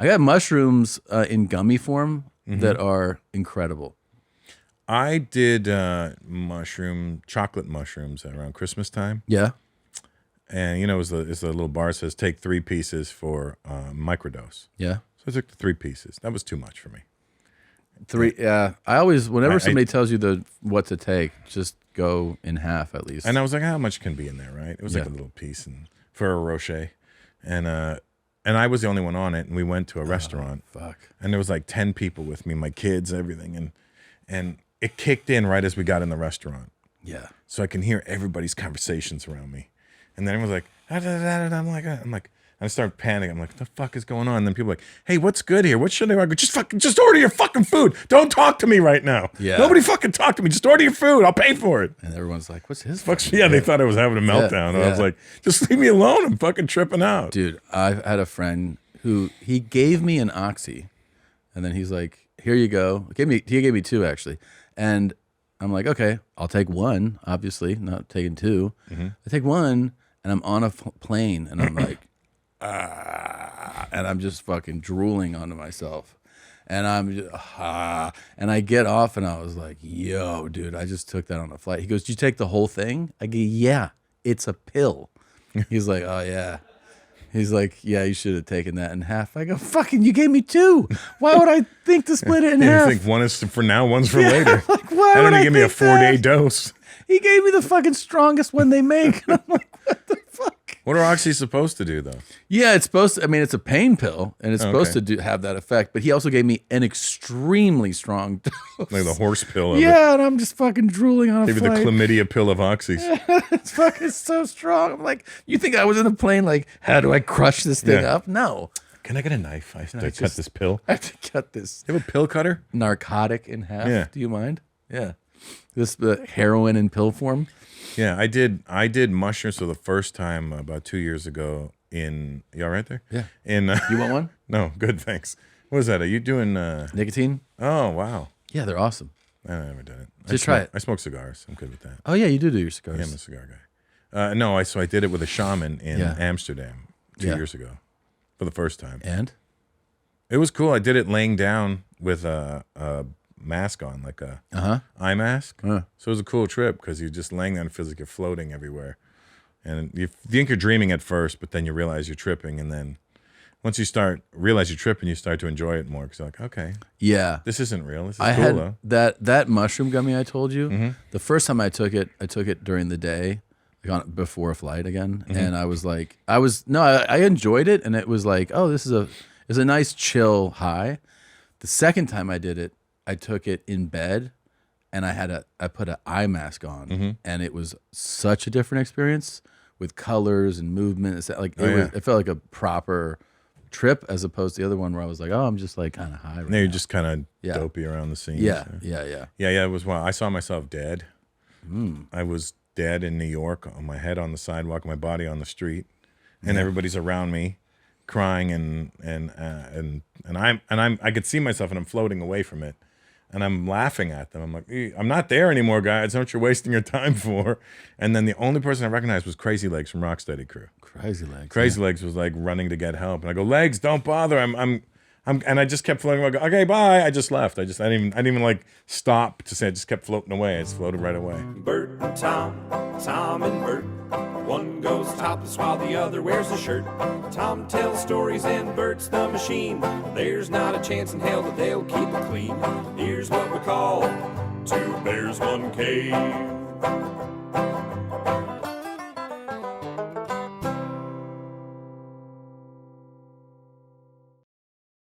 I got mushrooms in gummy form that are incredible. I did chocolate mushrooms around Christmas time. Yeah. And, it's a little bar that says take 3 pieces for microdose. Yeah. So I took the 3 pieces. That was too much for me. 3. Yeah. I always, whenever somebody tells you what to take, just go in half at least. And I was like, how much can be in there, right? It was like a little piece for a Rocher. And I was the only one on it. And we went to a restaurant. Fuck. And there was like 10 people with me, my kids, everything. And it kicked in right as we got in the restaurant. Yeah. So I can hear everybody's conversations around me. And then everyone's like, I'm like, I start panicking. I'm like, what the fuck is going on? And then people are like, hey, what's good here? What should I order? Just order your fucking food. Don't talk to me right now. Yeah. Nobody fucking talk to me. Just order your food. I'll pay for it. And everyone's like, what's his Yeah, they thought I was having a meltdown. And I was like, just leave me alone. I'm fucking tripping out. Dude, I've had a friend who, he gave me an Oxy. And then he's like, here you go. He gave me 2 actually. And I'm like, okay, I'll take 1, obviously, not taking 2. I take 1 and I'm on a plane and I'm like, and I'm just fucking drooling onto myself. And I'm just, and I get off and I was like, yo, dude, I just took that on a flight. He goes, did you take the whole thing? I go, yeah, it's a pill. He's like, oh yeah. He's like, yeah, you should have taken that in half. I go, fucking, you gave me 2. Why would I think to split it in half? You think one is for now, one's for later. Like, why and would then he I gave me a think 4-day that? dose. He gave me the fucking strongest one they make. And I'm like, what the fuck? What are Oxy supposed to do, though? Yeah, it's supposed to, I mean, it's a pain pill, and it's supposed to have that effect, but he also gave me an extremely strong dose. Like the horse pill of it. Yeah, and I'm just fucking drooling on a Maybe flight. the chlamydia pill of Oxys. It's fucking so strong. I'm like, you think I was in a plane like, how do I crush this thing up? No. Can I get a knife? I have to cut this pill. I have to cut this You have a pill cutter? narcotic in half. Yeah. Do you mind? Yeah. This heroin in pill form. Yeah, I did mushrooms for the first time about 2 years ago in, you all right there? Yeah. In You want one? No, good, thanks. What is that? Are you doing Nicotine? Oh, wow. Yeah, they're awesome. I never done it. Just try it. I smoke cigars. I'm good with that. Oh, yeah, you do your cigars. Yeah, I'm a cigar guy. No, so I did it with a shaman in Amsterdam 2 years ago for the first time. And? It was cool. I did it laying down with a mask on, like a eye mask. So it was a cool trip because you're just laying there and it feels like you're floating everywhere. And you think you're dreaming at first, but then you realize you're tripping. And then once you realize you're tripping, you start to enjoy it more because you're like, okay, yeah, this isn't real. This is I cool, had though. that mushroom gummy I told you. The first time I took it during the day, like before a flight again, and I was like, I enjoyed it, and it was like, oh, this is a nice chill high. The second time I did it, I took it in bed, and I put an eye mask on, and it was such a different experience with colors and movement. It's like it felt like a proper trip as opposed to the other one where I was like, oh, I'm just like kind of high right now. You're just kind of dopey around the scenes. Yeah. It was wild. I saw myself dead. I was dead in New York, on my head on the sidewalk, my body on the street, and everybody's around me, crying, and I could see myself, and I'm floating away from it, and I'm laughing at them. I'm like, I'm not there anymore, guys. That's what you're wasting your time for. And then the only person I recognized was Crazy Legs from Rocksteady Crew. Crazy Legs was like running to get help, and I go, Legs, don't bother. And I just kept floating. I go, okay, bye. I just left. I didn't even like stop to say. I just kept floating away. I just floated right away. Bert and Tom, Tom and Bert. One goes topless while the other wears a shirt. Tom tells stories and Bert's the machine. There's not a chance in hell that they'll keep it clean. Here's what we call 2 bears, 1 cave.